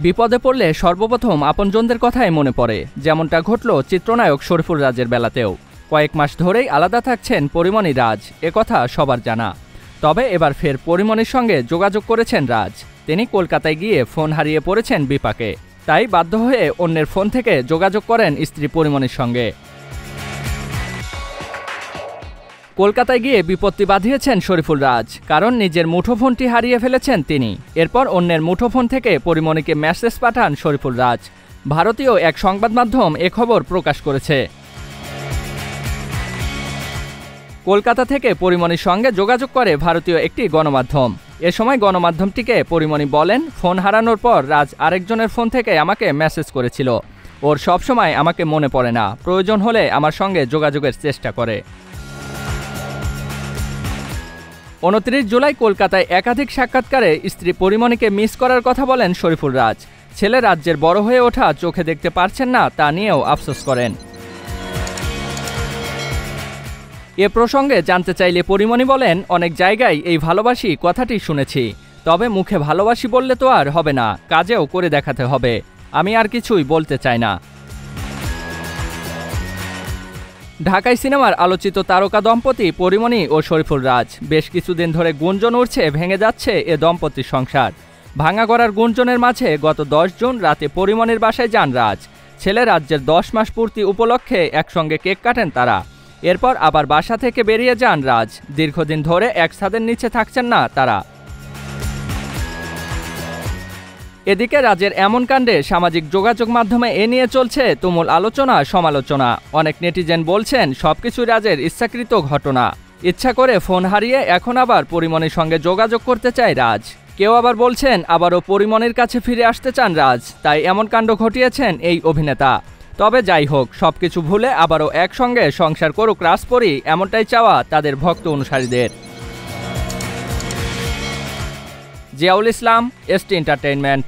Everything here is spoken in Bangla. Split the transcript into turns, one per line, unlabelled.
বিপদে পড়লে সর্বপ্রথম আপনজনদের কথাই মনে পড়ে, যেমনটা ঘটল চিত্রনায়ক শরীফুল রাজের বেলাতেও। কয়েক মাস ধরেই আলাদা থাকছেন পরিমণি রাজ, একথা সবার জানা। তবে এবার ফের পরিমণির সঙ্গে যোগাযোগ করেছেন রাজ। তিনি কলকাতায় গিয়ে ফোন হারিয়ে পড়েছেন বিপাকে, তাই বাধ্য হয়ে অন্যের ফোন থেকে যোগাযোগ করেন স্ত্রী পরিমণির সঙ্গে। কলকাতায় গিয়ে বিপত্তি বাঁধিয়েছেন শরীফুল রাজ, কারণ নিজের মুঠোফোনটি হারিয়ে ফেলেছেন তিনি। এরপর অন্যের মুঠোফোন থেকে পরিমণিকে মেসেজ পাঠান শরীফুল রাজ। ভারতীয় এক সংবাদ মাধ্যম এ খবর প্রকাশ করেছে। কলকাতা থেকে পরিমণির সঙ্গে যোগাযোগ করে ভারতীয় একটি গণমাধ্যম। এ সময় গণমাধ্যমটিকে পরিমণি বলেন, ফোন হারানোর পর রাজ আরেকজনের ফোন থেকে আমাকে মেসেজ করেছিল। ওর সবসময় আমাকে মনে পড়ে না, প্রয়োজন হলে আমার সঙ্গে যোগাযোগের চেষ্টা করে। 29 জুলাই কলকাতায় একাধিক সাক্ষাৎকারে স্ত্রী পরিমণিকে মিস করার কথা বলেন শরীফুল রাজ। ছেলে রাজ্যের বড় হয়ে ওঠা চোখে দেখতে পারছেন না, তা নিয়েও আফসোস করেন। এ প্রসঙ্গে জানতে চাইলে পরিমণি বলেন, অনেক জায়গায় এই ভালোবাসি কথাটি শুনেছি, তবে মুখে ভালোবাসি বললে তো আর হবে না, কাজেও করে দেখাতে হবে। আমি আর কিছুই বলতে চাই না। ঢাকাই সিনেমার আলোচিত তারকা দম্পতি পরিমণি ও শরীফুল রাজ। বেশ কিছুদিন ধরে গুঞ্জন উঠছে ভেঙে যাচ্ছে এ দম্পতির সংসার। ভাঙা গড়ার গুঞ্জনের মাঝে গত 10 জুন রাতে পরিমণির বাসায় যান রাজ। ছেলে রাজ্যের 10 মাস পূর্তি উপলক্ষে একসঙ্গে কেক কাটেন তারা। এরপর আবার বাসা থেকে বেরিয়ে যান রাজ। দীর্ঘদিন ধরে এক ছাদের নিচে থাকছেন না তারা। এদিকে রাজের এমন কাণ্ডে সামাজিক যোগাযোগ মাধ্যমে এ নিয়ে চলছে তুমুল আলোচনা সমালোচনা। অনেক নেটিজেন বলছেন সবকিছু রাজের ইচ্ছাকৃত ঘটনা। ইচ্ছা করে ফোন হারিয়ে এখন আবার পরিমণির সঙ্গে যোগাযোগ করতে চায় রাজ। কেউ আবার বলছেন আবারও পরিমণির কাছে ফিরে আসতে চান রাজ, তাই এমন কাণ্ড ঘটিয়েছেন এই অভিনেতা। তবে যাই হোক, সবকিছু ভুলে আবারও একসঙ্গে সংসার করুক রাজপরি, এমনটাই চাওয়া তাদের ভক্ত অনুসারীদের। জিয়াউল ইসলাম, এসটি এন্টারটেইনমেন্ট।